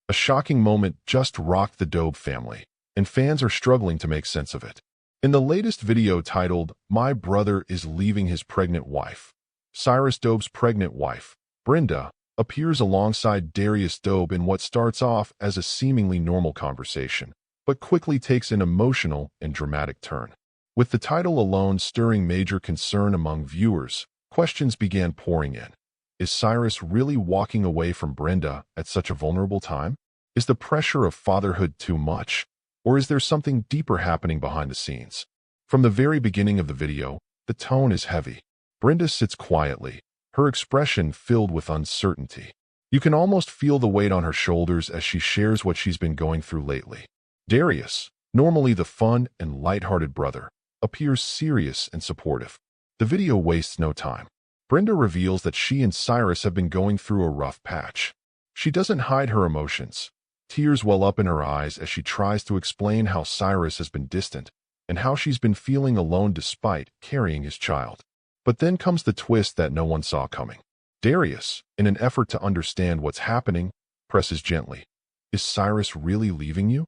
A shocking moment just rocked the Dobre family, and fans are struggling to make sense of it. In the latest video titled, "My Brother is Leaving His Pregnant Wife," Cyrus Dobre's pregnant wife, Brenda, appears alongside Darius Dobre in what starts off as a seemingly normal conversation, but quickly takes an emotional and dramatic turn. With the title alone stirring major concern among viewers, questions began pouring in. Is Cyrus really walking away from Brenda at such a vulnerable time? Is the pressure of fatherhood too much? Or is there something deeper happening behind the scenes? From the very beginning of the video, the tone is heavy. Brenda sits quietly, her expression filled with uncertainty. You can almost feel the weight on her shoulders as she shares what she's been going through lately. Darius, normally the fun and lighthearted brother, appears serious and supportive. The video wastes no time. Brenda reveals that she and Cyrus have been going through a rough patch. She doesn't hide her emotions. Tears well up in her eyes as she tries to explain how Cyrus has been distant and how she's been feeling alone despite carrying his child. But then comes the twist that no one saw coming. Darius, in an effort to understand what's happening, presses gently. Is Cyrus really leaving you?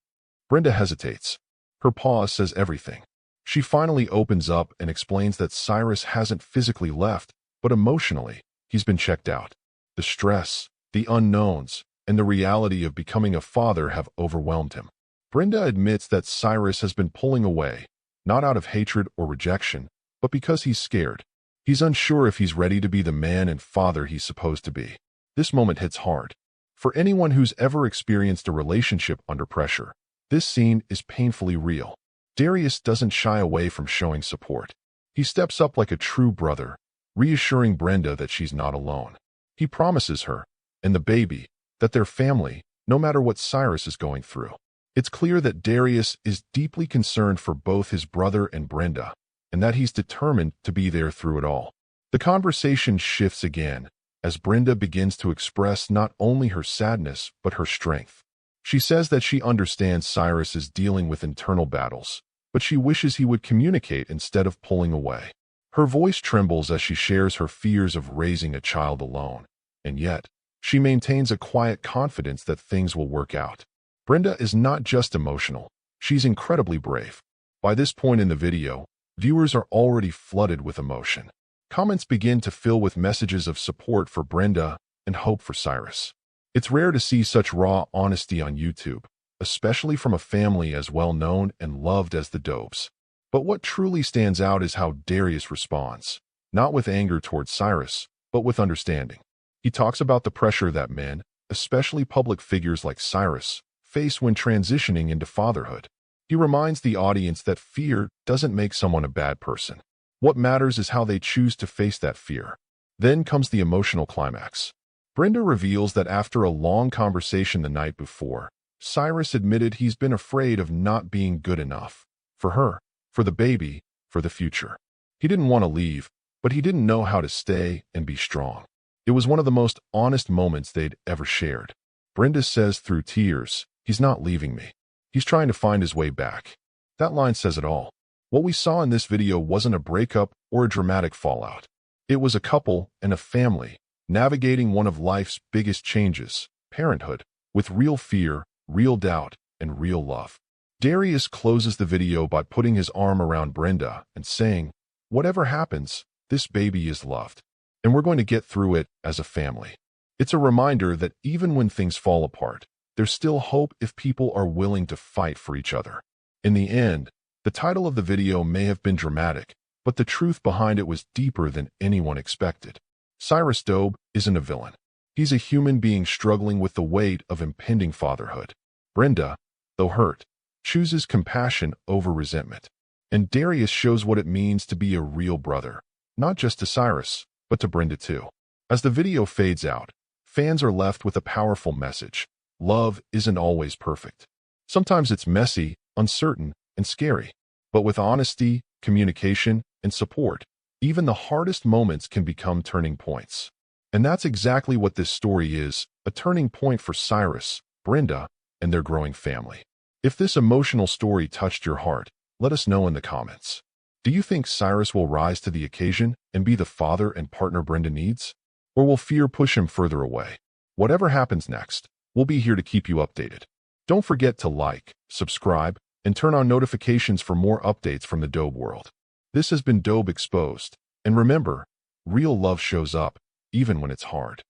Brenda hesitates. Her pause says everything. She finally opens up and explains that Cyrus hasn't physically left, but emotionally, he's been checked out. The stress, the unknowns, and the reality of becoming a father have overwhelmed him. Brenda admits that Cyrus has been pulling away, not out of hatred or rejection, but because he's scared. He's unsure if he's ready to be the man and father he's supposed to be. This moment hits hard. For anyone who's ever experienced a relationship under pressure, this scene is painfully real. Darius doesn't shy away from showing support. He steps up like a true brother, reassuring Brenda that she's not alone. He promises her, and the baby, that their family, no matter what Cyrus is going through. It's clear that Darius is deeply concerned for both his brother and Brenda, and that he's determined to be there through it all. The conversation shifts again, as Brenda begins to express not only her sadness but her strength. She says that she understands Cyrus is dealing with internal battles, but she wishes he would communicate instead of pulling away. Her voice trembles as she shares her fears of raising a child alone, and yet, she maintains a quiet confidence that things will work out. Brenda is not just emotional, she's incredibly brave. By this point in the video, viewers are already flooded with emotion. Comments begin to fill with messages of support for Brenda and hope for Cyrus. It's rare to see such raw honesty on YouTube, especially from a family as well known and loved as the Dobres. But what truly stands out is how Darius responds, not with anger towards Cyrus, but with understanding. He talks about the pressure that men, especially public figures like Cyrus, face when transitioning into fatherhood. He reminds the audience that fear doesn't make someone a bad person. What matters is how they choose to face that fear. Then comes the emotional climax. Brenda reveals that after a long conversation the night before, Cyrus admitted he's been afraid of not being good enough. For her, for the baby, for the future. He didn't want to leave, but he didn't know how to stay and be strong. It was one of the most honest moments they'd ever shared. Brenda says through tears, "He's not leaving me. He's trying to find his way back." That line says it all. What we saw in this video wasn't a breakup or a dramatic fallout. It was a couple and a family navigating one of life's biggest changes, parenthood, with real fear, real doubt, and real love. Darius closes the video by putting his arm around Brenda and saying, "Whatever happens, this baby is loved, and we're going to get through it as a family." It's a reminder that even when things fall apart, there's still hope if people are willing to fight for each other. In the end, the title of the video may have been dramatic, but the truth behind it was deeper than anyone expected. Cyrus Dobre isn't a villain. He's a human being struggling with the weight of impending fatherhood. Brenda, though hurt, chooses compassion over resentment. And Darius shows what it means to be a real brother, not just to Cyrus, but to Brenda too. As the video fades out, fans are left with a powerful message. Love isn't always perfect. Sometimes it's messy, uncertain, and scary. But with honesty, communication, and support, even the hardest moments can become turning points. And that's exactly what this story is, a turning point for Cyrus, Brenda, and their growing family. If this emotional story touched your heart, let us know in the comments. Do you think Cyrus will rise to the occasion and be the father and partner Brenda needs? Or will fear push him further away? Whatever happens next, We'll be here to keep you updated. Don't forget to like, subscribe, and turn on notifications for more updates from the Dobe world. This has been Dobe Exposed. And remember, real love shows up, even when it's hard.